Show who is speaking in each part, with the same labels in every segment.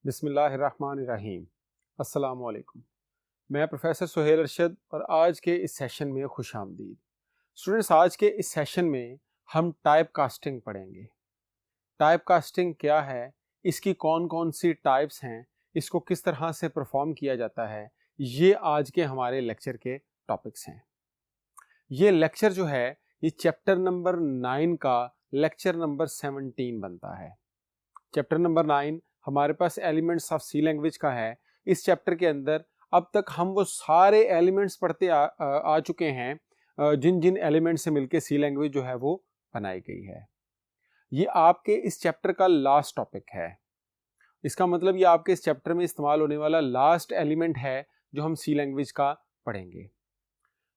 Speaker 1: बिस्मिल्लाहिर्रहमानिर्रहीम। अस्सलाम वालेकुम। मैं प्रोफेसर सुहेल अरशद और आज के इस सेशन में खुश आमदीद। स्टूडेंट्स, आज के इस सेशन में हम टाइप कास्टिंग पढ़ेंगे। टाइप कास्टिंग क्या है, इसकी कौन कौन सी टाइप्स हैं, इसको किस तरह से परफॉर्म किया जाता है, ये आज के हमारे लेक्चर के टॉपिक्स हैं। ये लेक्चर जो है ये चैप्टर नंबर 9 का लेक्चर नंबर 17 बनता है। चैप्टर नंबर 9 हमारे पास एलिमेंट्स ऑफ सी लैंग्वेज का है। इस चैप्टर के अंदर अब तक हम वो सारे एलिमेंट्स पढ़ते आ चुके हैं जिन जिन एलिमेंट से मिलके सी लैंग्वेज जो है वो बनाई गई है। ये आपके इस चैप्टर का लास्ट टॉपिक है। इसका मतलब ये आपके इस चैप्टर में इस्तेमाल होने वाला लास्ट एलिमेंट है जो हम सी लैंग्वेज का पढ़ेंगे।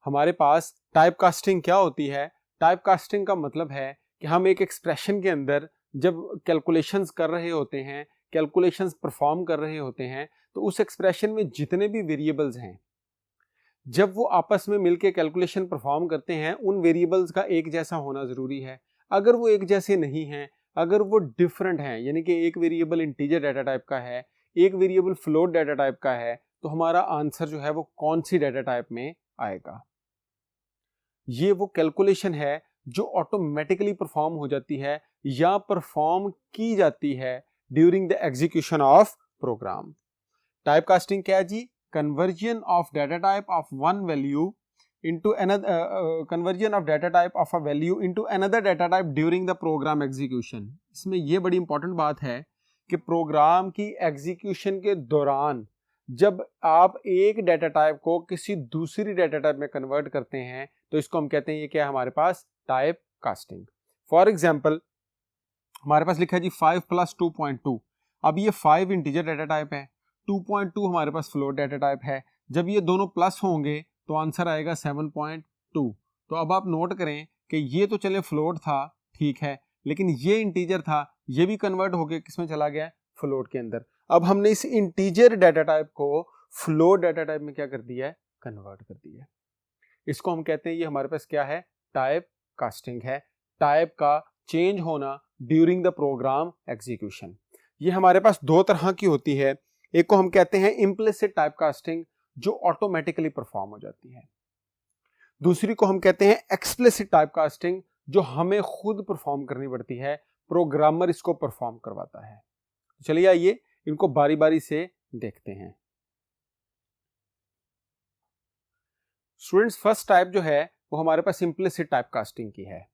Speaker 1: हमारे पास टाइप कास्टिंग क्या होती है? टाइप कास्टिंग का मतलब है कि हम एक एक्सप्रेशन के अंदर जब कैलकुलेशंस कर रहे होते हैं, कैलकुलेशंस परफॉर्म कर रहे होते हैं, तो उस एक्सप्रेशन में जितने भी वेरिएबल्स हैं, जब वो आपस में मिलके कैलकुलेशन परफॉर्म करते हैं, उन वेरिएबल्स का एक जैसा होना ज़रूरी है। अगर वो एक जैसे नहीं हैं, अगर वो डिफरेंट हैं, यानी कि एक वेरिएबल इंटीजर डाटा टाइप का है, एक वेरिएबल फ्लोट डाटा टाइप का है, तो हमारा आंसर जो है वो कौन सी डाटा टाइप में आएगा? ये वो कैलकुलेशन है जो ऑटोमेटिकली परफॉर्म हो जाती है या परफॉर्म की जाती है during the execution of program. Type casting क्या है जी? Conversion of data type of one value into another conversion of data type of a value into another data type during the program execution। इसमें ये बड़ी important बात है कि programme की एग्जीक्यूशन के दौरान जब आप एक डाटा टाइप को किसी दूसरी डाटा टाइप में कन्वर्ट करते हैं तो इसको हम कहते हैं, ये क्या है हमारे पास? Type casting. फॉर एग्जांपल हमारे पास लिखा है जी 5 + 2.2। अब ये 5 इंटीजर डाटा टाइप है, 2.2 हमारे पास फ्लोट डाटा टाइप है। जब ये दोनों प्लस होंगे तो आंसर आएगा 7.2। तो अब आप नोट करें कि ये तो चले फ्लोट था, ठीक है, लेकिन ये इंटीजर था, ये भी कन्वर्ट होके किसमें चला गया? फ्लोट के अंदर। अब हमने इस इंटीजर डाटा टाइप को फ्लोट डाटा टाइप में क्या कर दिया है? कन्वर्ट कर दिया है। इसको हम कहते हैं, ये हमारे पास क्या है? टाइप कास्टिंग है। टाइप का चेंज होना ड्यूरिंग द प्रोग्राम एग्जीक्यूशन। ये हमारे पास दो तरह की होती है। एक को हम कहते हैं इम्प्लिसिट टाइप कास्टिंग, जो ऑटोमेटिकली परफॉर्म हो जाती है। दूसरी को हम कहते हैं एक्सप्लिसिट टाइप कास्टिंग, जो हमें खुद परफॉर्म करनी पड़ती है, प्रोग्रामर इसको परफॉर्म करवाता है। चलिए आइए इनको बारी बारी से देखते हैं। स्टूडेंट्स, फर्स्ट टाइप जो है वो हमारे पास इम्प्लिसिट टाइप कास्टिंग की है।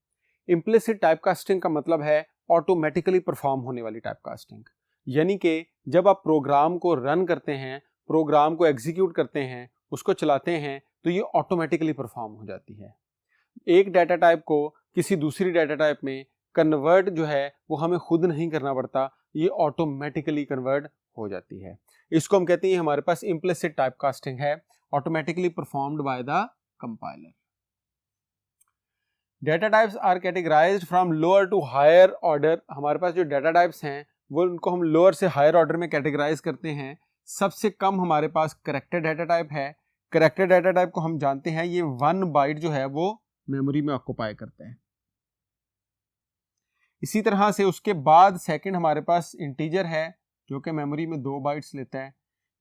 Speaker 1: इम्प्लिसिट टाइप कास्टिंग का मतलब है ऑटोमेटिकली परफॉर्म होने वाली टाइप कास्टिंग। यानी कि जब आप प्रोग्राम को रन करते हैं, प्रोग्राम को एग्जीक्यूट करते हैं, उसको चलाते हैं, तो ये ऑटोमेटिकली परफॉर्म हो जाती है। एक डाटा टाइप को किसी दूसरी डाटा टाइप में कन्वर्ट जो है वो हमें खुद नहीं करना पड़ता, ये ऑटोमेटिकली कन्वर्ट हो जाती है। इसको हम कहते हैं हमारे पास इम्प्लिसिट टाइप कास्टिंग है, automatically performed by the compiler. Data types are categorised from lower to higher order. हमारे पास जो डाटा टाइप्स हैं वो उनको हम लोअर से हायर ऑर्डर में कैटेगराइज करते हैं। सबसे कम हमारे पास करेक्टर डाटा टाइप है। करेक्टर डाटा टाइप को हम जानते हैं ये 1 बाइट जो है वो मेमोरी में ऑक्यूपाई करते हैं। इसी तरह से उसके बाद सेकंड हमारे पास इंटीजर है जो कि मेमोरी में 2 बाइट्स लेता है।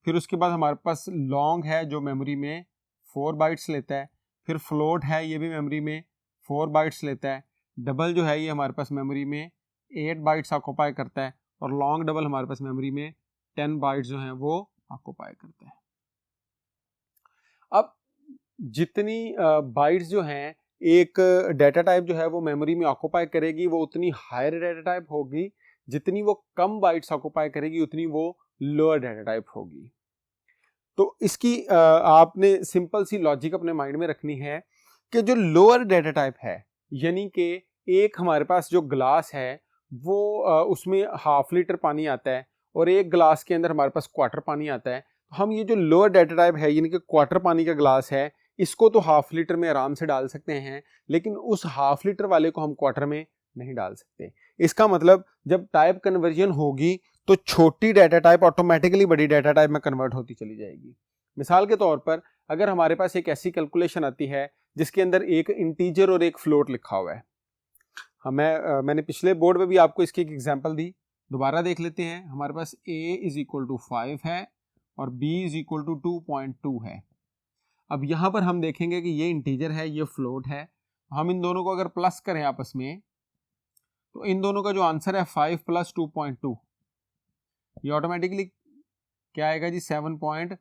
Speaker 1: फिर उसके बाद हमारे पास लॉन्ग है जो मेमोरी में 4 बाइट्स लेता है। फिर फ्लोट है, ये भी मेमोरी में 4 बाइट्स लेता है। डबल जो है ये हमारे पास मेमोरी में 8 बाइट्स ऑक्यूपाई करता है। और लॉन्ग डबल हमारे पास मेमोरी में 10 बाइट्स जो हैं वो ऑक्यूपाई करता है। अब जितनी बाइट्स जो हैं एक डाटा टाइप जो है वो मेमोरी में ऑक्यूपाई करेगी, वो उतनी हायर डाटा टाइप होगी। जितनी वो कम बाइट्स ऑक्यूपाई करेगी उतनी वो लोअर डाटा टाइप होगी। तो इसकी आपने सिंपल सी लॉजिक अपने माइंड में रखनी है कि जो लोअर डाटा टाइप है, यानी कि एक हमारे पास जो ग्लास है वो उसमें ½ लीटर पानी आता है और एक ग्लास के अंदर हमारे पास क्वार्टर पानी आता है। तो हम ये जो लोअर डाटा टाइप है यानी कि क्वार्टर पानी का ग्लास है, इसको तो ½ लीटर में आराम से डाल सकते हैं, लेकिन उस ½ लीटर वाले को हम क्वार्टर में नहीं डाल सकते। इसका मतलब जब टाइप कन्वर्जन होगी तो छोटी डाटा टाइप ऑटोमेटिकली बड़ी डाटा टाइप में कन्वर्ट होती चली जाएगी। मिसाल के तौर पर अगर हमारे पास एक ऐसी कैलकुलेशन आती है जिसके अंदर एक इंटीजर और एक फ्लोट लिखा हुआ है। मैंने पिछले बोर्ड में भी आपको इसकी एक एग्जांपल दी दोबारा देख लेते हैं, हमारे पास a इज इक्वल टू 5 है और b इज इक्वल टू 2.2 है। अब यहाँ पर हम देखेंगे कि ये इंटीजर है, ये फ्लोट है। हम इन दोनों को अगर प्लस करें आपस में, तो इन दोनों का जो आंसर है 5 प्लस 2.2, ये ऑटोमेटिकली क्या आएगा जी 7.2।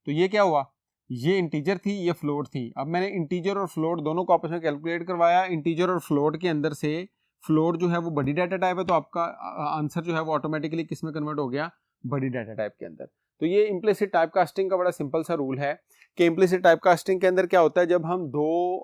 Speaker 1: तो ये क्या हुआ, ये इंटीजर थी, ये फ्लोट थी। अब मैंने इंटीजर और फ्लोट दोनों को आपस में कैलकुलेट करवाया। इंटीजर और फ्लोट के अंदर से फ्लोट जो है वो बड़ी डाटा टाइप है, तो आपका आंसर जो है वो ऑटोमेटिकली किस में कन्वर्ट हो गया, बड़ी डाटा टाइप के अंदर। तो ये इम्प्लिसिट टाइप कास्टिंग का बड़ा सिंपल सा रूल है कि इम्प्लिसिट टाइप कास्टिंग के अंदर क्या होता है, जब हम दो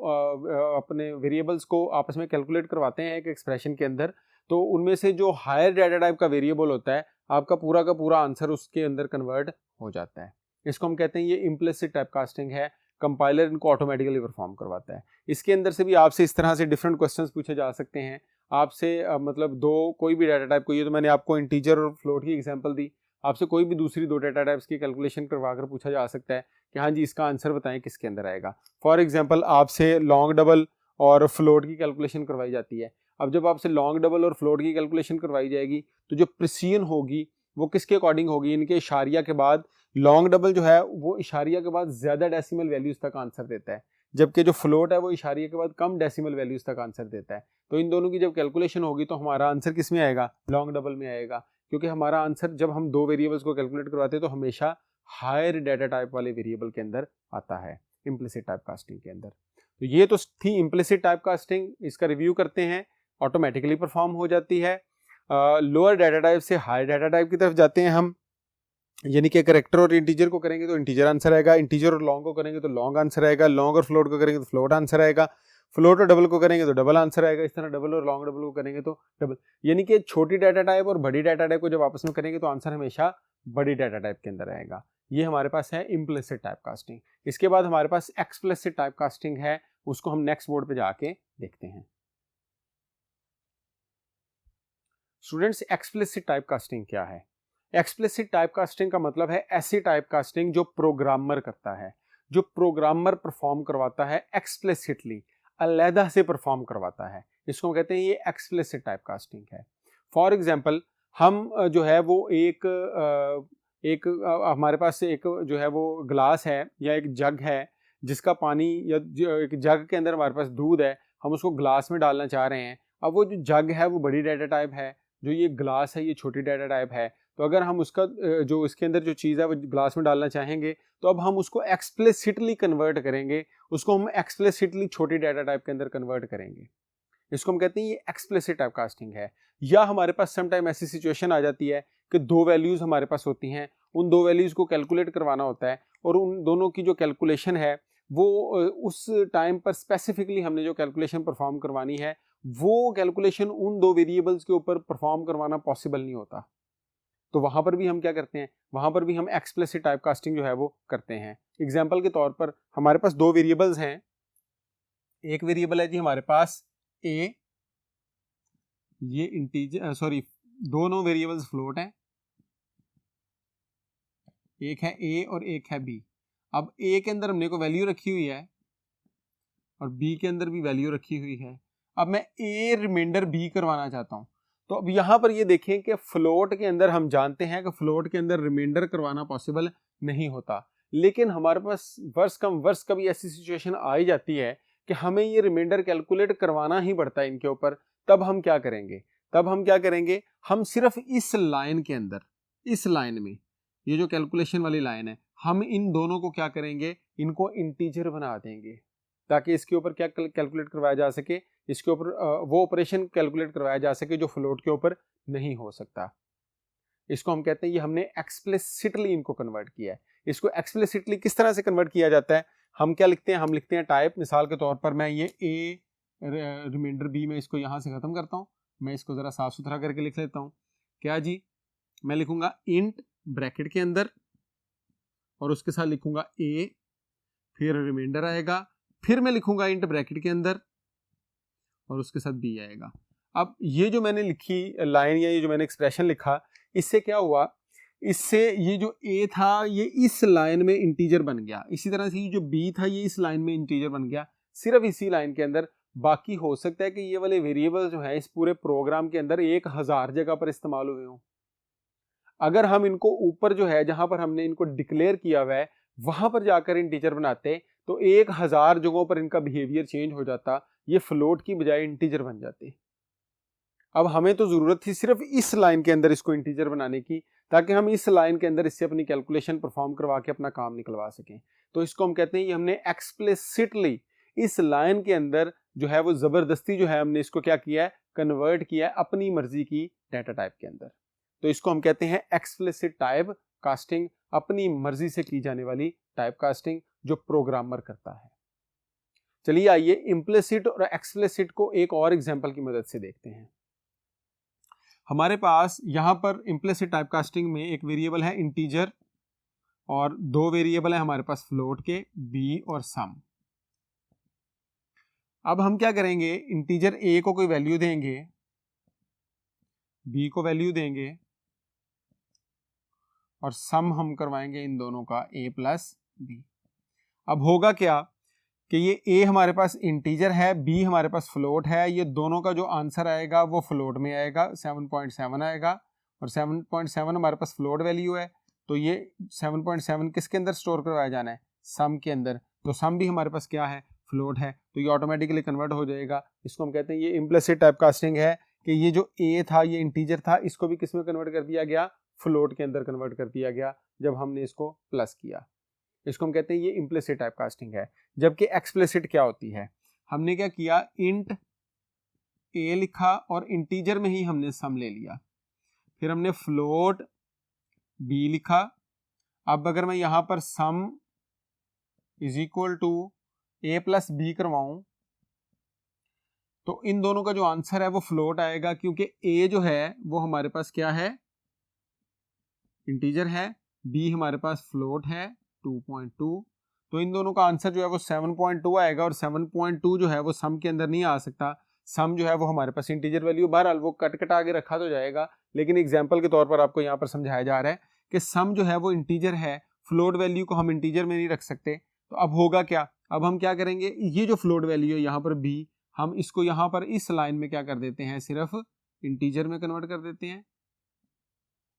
Speaker 1: अपने वेरिएबल्स को आपस में कैलकुलेट करवाते हैं एक एक्सप्रेशन के अंदर, तो उनमें से जो हायर डाटा टाइप का वेरिएबल होता है, आपका पूरा का पूरा आंसर उसके अंदर कन्वर्ट हो जाता है। इसको हम कहते हैं ये इम्प्लिसिट टाइप कास्टिंग है। कंपाइलर इनको ऑटोमेटिकली परफॉर्म करवाता है। इसके अंदर से भी आपसे इस तरह से डिफरेंट क्वेश्चंस पूछे जा सकते हैं आपसे, मतलब दो कोई भी डाटा टाइप को, ये तो मैंने आपको इंटीजर और फ्लोट की एग्जांपल दी, आपसे कोई भी दूसरी दो डाटा टाइप्स की कैलकुलेशन करवा कर पूछा जा सकता है कि हाँ जी इसका आंसर बताएं किसके अंदर आएगा। फॉर एग्जांपल आपसे लॉन्ग डबल और फ्लोट की कैलकुलेशन करवाई जाती है। अब जब आपसे लॉन्ग डबल और फ्लोट की कैलकुलेशन करवाई जाएगी, तो जो प्रिसीजन होगी वो किसके अकॉर्डिंग होगी, इनके इशारिया के बाद। लॉन्ग डबल जो है वो इशारिया के बाद ज्यादा डेसिमल वैल्यूज तक आंसर देता है, जबकि जो फ्लोट है वो इशारिया के बाद कम डेसिमल वैल्यूज तक आंसर देता है। तो इन दोनों की जब कैलकुलेशन होगी तो हमारा आंसर किस में आएगा, लॉन्ग डबल में आएगा, क्योंकि हमारा आंसर जब हम दो वेरिएबल्स को कैलकुलेट करवाते हैं तो हमेशा हायर डाटा टाइप वाले वेरिएबल के अंदर आता है इम्प्लिसिट टाइप कास्टिंग के अंदर। तो ये तो थी इम्प्लिसिट टाइप कास्टिंग। इसका रिव्यू करते हैं। ऑटोमेटिकली परफॉर्म हो जाती है। लोअर डाटा टाइप से हायर डाटा टाइप की तरफ जाते हैं हम, यानी कि कैरेक्टर और इंटीजर को करेंगे तो इंटीजर आंसर आएगा, इंटीजर और लॉन्ग को करेंगे तो लॉन्ग आंसर आएगा, लॉन्ग और फ्लोट को करेंगे तो फ्लोट आंसर आएगा, फ्लोट और डबल को करेंगे तो डबल आंसर आएगा, इस तरह डबल और लॉन्ग डबल को करेंगे तो डबल। यानी कि छोटी डाटा टाइप और बड़ी डाटा टाइप को जब आपस में करेंगे तो आंसर हमेशा बड़ी डाटा टाइप के अंदर आएगा। ये हमारे पास है इम्प्लिसिट टाइप कास्टिंग। इसके बाद हमारे पास एक्सप्लिसिट टाइप कास्टिंग है, उसको हम नेक्स्ट बोर्ड पे जाके देखते हैं। स्टूडेंट्स, एक्सप्लिसिट टाइप कास्टिंग क्या है? एक्सप्लिसिट टाइप कास्टिंग का मतलब है ऐसी टाइप कास्टिंग जो प्रोग्रामर करता है, जो प्रोग्रामर परफॉर्म करवाता है एक्सप्लिसिटली, अलहदा से परफॉर्म करवाता है, इसको कहते हैं ये एक्सप्लिसिट टाइप कास्टिंग है। फॉर एग्जांपल हम जो है वो एक हमारे पास एक जो है वो ग्लास है या एक जग है जिसका पानी, या एक जग के अंदर हमारे पास दूध है, हम उसको ग्लास में डालना चाह रहे हैं। अब वो जो जग है वो बड़ी डाटा टाइप है, जो ये ग्लास है ये छोटी डाटा टाइप है। तो अगर हम उसका जो इसके अंदर जो चीज़ है वो ग्लास में डालना चाहेंगे तो अब हम उसको एक्सप्लिसिटली कन्वर्ट करेंगे, उसको हम एक्सप्लिसिटली छोटी डाटा टाइप के अंदर कन्वर्ट करेंगे। इसको हम कहते हैं ये एक्सप्लिसिट टाइप कास्टिंग है। या हमारे पास सम टाइम ऐसी सिचुएशन आ जाती है कि दो वैल्यूज़ हमारे पास होती हैं, उन दो वैल्यूज़ को कैलकुलेट करवाना होता है और उन दोनों की जो कैलकुलेशन है वो उस टाइम पर स्पेसिफिकली हमने जो कैलकुलेशन परफॉर्म करवानी है वो कैलकुलेशन उन दो वेरिएबल्स के ऊपर परफॉर्म करवाना पॉसिबल नहीं होता। तो वहां पर भी हम क्या करते हैं, वहां पर भी हम एक्सप्लिसिट टाइप कास्टिंग जो है वो करते हैं। एग्जाम्पल के तौर पर हमारे पास दो वेरिएबल्स हैं, एक वेरिएबल है जी हमारे पास ए, ये इंटीजर दोनों वेरिएबल्स फ्लोट हैं, एक है ए और एक है बी। अब ए के अंदर हमने को वैल्यू रखी हुई है और बी के अंदर भी वैल्यू रखी हुई है। अब मैं ए रिमाइंडर बी करवाना चाहता हूं, तो अब यहां पर ये देखें कि फ्लोट के अंदर हम जानते हैं कि फ्लोट के अंदर रिमाइंडर करवाना पॉसिबल नहीं होता, लेकिन हमारे पास वर्ष कभी ऐसी सिचुएशन आ ही जाती है कि हमें ये रिमाइंडर कैलकुलेट करवाना ही पड़ता है इनके ऊपर। तब हम क्या करेंगे, हम सिर्फ इस लाइन के अंदर, इस लाइन में, ये जो कैलकुलेशन वाली लाइन है, हम इन दोनों को क्या करेंगे, इनको इंटीजर बना देंगे ताकि इसके ऊपर क्या कैलकुलेट करवाया जा सके, इसके ऊपर वो ऑपरेशन कैलकुलेट करवाया जा सके जो फ्लोट के ऊपर नहीं हो सकता। इसको हम कहते हैं ये हमने एक्सप्लिसिटली इनको कन्वर्ट किया है। इसको एक्सप्लिसिटली किस तरह से कन्वर्ट किया जाता है, हम क्या लिखते हैं, हम लिखते हैं टाइप। मिसाल के तौर पर मैं ये ए रिमाइंडर बी में इसको यहाँ से ख़त्म करता हूँ, मैं इसको ज़रा साफ सुथरा करके लिख लेता हूँ। क्या जी, मैं लिखूंगा इंट ब्रैकेट के अंदर और उसके साथ लिखूंगा ए, फिर रिमाइंडर आएगा, फिर मैं लिखूंगा इंट ब्रैकेट के अंदर और उसके साथ बी आएगा। अब ये जो मैंने लिखी लाइन या ये जो मैंने एक्सप्रेशन लिखा, इससे क्या हुआ, इससे ये जो ए था ये इस लाइन में इंटीजर बन गया, इसी तरह से ये जो बी था ये इस लाइन में इंटीजर बन गया। सिर्फ इसी लाइन के अंदर बाकी हो सकता है कि ये वाले वेरिएबल जो हैं इस पूरे प्रोग्राम के अंदर 1000 जगह पर इस्तेमाल हुए हों। अगर हम इनको ऊपर जो है जहां पर हमने इनको डिक्लेयर किया हुआ है वहां पर जाकर इंटीजर बनाते तो 1000 जगहों पर इनका बिहेवियर चेंज हो जाता, ये फ्लोट की बजाय इंटीजर बन जाते। अब हमें तो जरूरत थी सिर्फ इस लाइन के अंदर इसको इंटीजर बनाने की, ताकि हम इस लाइन के अंदर इससे अपनी कैलकुलेशन परफॉर्म करवा के अपना काम निकलवा सकें। तो इसको हम कहते हैं ये हमने एक्सप्लिसिटली इस लाइन के अंदर जो है वो जबरदस्ती जो है हमने इसको क्या किया है, कन्वर्ट किया है अपनी मर्जी की डाटा टाइप के अंदर। तो इसको हम कहते हैं एक्सप्लिसिट टाइप कास्टिंग, अपनी मर्जी से की जाने वाली टाइप कास्टिंग जो प्रोग्रामर करता है। चलिए आइए इम्प्लिसिट और एक्सप्लिसिट को एक और एग्जांपल की मदद से देखते हैं। हमारे पास यहां पर इम्प्लिसिट टाइप कास्टिंग में एक वेरिएबल है इंटीजर और दो वेरिएबल है हमारे पास फ्लोट के बी और सम। अब हम क्या करेंगे, इंटीजर ए को कोई वैल्यू देंगे, बी को वैल्यू देंगे और सम हम करवाएंगे इन दोनों का a प्लस बी। अब होगा क्या कि ये a हमारे पास इंटीजर है, b हमारे पास फ्लोट है, ये दोनों का जो आंसर आएगा वो फ्लोट में आएगा, 7.7 आएगा और 7.7 हमारे पास फ्लोट वैल्यू है। तो ये 7.7 किसके अंदर स्टोर करवाया जाना है, सम के अंदर। तो सम भी हमारे पास क्या है, फ्लोट है, तो ये ऑटोमेटिकली कन्वर्ट हो जाएगा। इसको हम कहते हैं ये इम्प्लिसिट टाइप कास्टिंग है कि ये जो a था ये इंटीजर था, इसको भी किस में कन्वर्ट कर दिया गया, फ्लोट के अंदर कन्वर्ट कर दिया गया जब हमने इसको प्लस किया। इसको हम कहते हैं ये इम्प्लिसिट टाइप कास्टिंग है। जबकि एक्सप्लिसिट क्या होती है, हमने क्या किया, इंट a लिखा और इंटीजर में ही हमने सम ले लिया, फिर हमने फ्लोट b लिखा। अब अगर मैं यहां पर sum is equal to a plus B करवाऊं तो इन दोनों का जो आंसर है वो फ्लोट आएगा, क्योंकि a जो है वो हमारे पास क्या है, इंटीजर है, b हमारे पास फ्लोट है 2.2। तो इन दोनों का आंसर जो है वो 7.2 आएगा और 7.2 जो है वो सम के अंदर नहीं आ सकता। सम जो है वो हमारे पास इंटीजर वैल्यू, बहरहाल वो कट कटा के रखा तो जाएगा, लेकिन एग्जांपल के तौर पर आपको यहाँ पर समझाया जा रहा है कि सम जो है वो इंटीजर है, फ्लोट वैल्यू को हम इंटीजर में नहीं रख सकते। तो अब होगा क्या, अब हम क्या करेंगे, ये जो फ्लोट वैल्यू है यहाँ पर b, हम इसको यहाँ पर इस लाइन में क्या कर देते हैं, सिर्फ इंटीजर में कन्वर्ट कर देते हैं।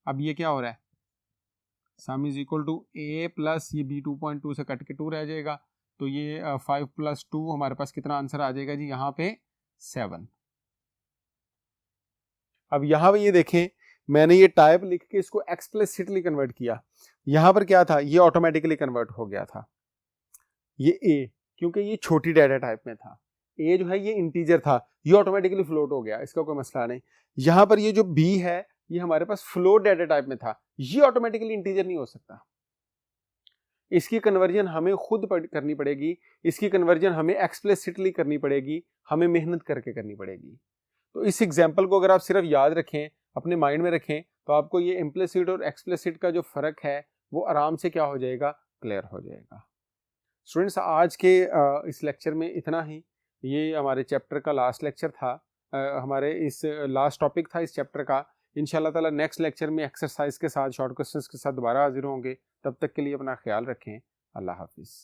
Speaker 1: अब ये क्या हो रहा है, sum is equal to a plus ये b 2.2 से कट के 2 रह जाएगा, तो ये 5 प्लस 2 हमारे पास कितना आंसर आ जाएगा जी, यहाँ पे 7। अब यहाँ पे ये देखें, मैंने ये टाइप लिख के इसको एक्सप्लिसिटली कन्वर्ट किया। यहाँ पर क्या था, ये ऑटोमेटिकली कन्वर्ट हो गया था, ये a, क्योंकि ये छोटी डाटा टाइप में था, a जो है ये इंटीजर था, ये ऑटोमेटिकली फ्लोट हो गया, इसका कोई मसला नहीं। यहाँ पर ये जो b है ये हमारे पास फ्लोट डाटा टाइप में था, ये ऑटोमेटिकली इंटीजर नहीं हो सकता। इसकी कन्वर्जन हमें खुद करनी पड़ेगी, इसकी कन्वर्जन हमें एक्सप्लिसिटली करनी पड़ेगी, हमें मेहनत करके करनी पड़ेगी। तो इस एग्जाम्पल को अगर आप सिर्फ याद रखें, अपने माइंड में रखें, तो आपको ये इम्प्लिसिट और एक्सप्लिसिट का जो फर्क है वो आराम से क्या हो जाएगा, क्लियर हो जाएगा। स्टूडेंट्स, आज के इस लेक्चर में इतना ही। ये हमारे चैप्टर का लास्ट लेक्चर था, हमारे इस लास्ट टॉपिक था इस चैप्टर का। इंशाल्लाह ताला नेक्स्ट लेक्चर में एक्सरसाइज के साथ, शॉर्ट क्वेश्चंस के साथ दोबारा हाजिर होंगे। तब तक के लिए अपना ख्याल रखें। अल्लाह हाफिज़।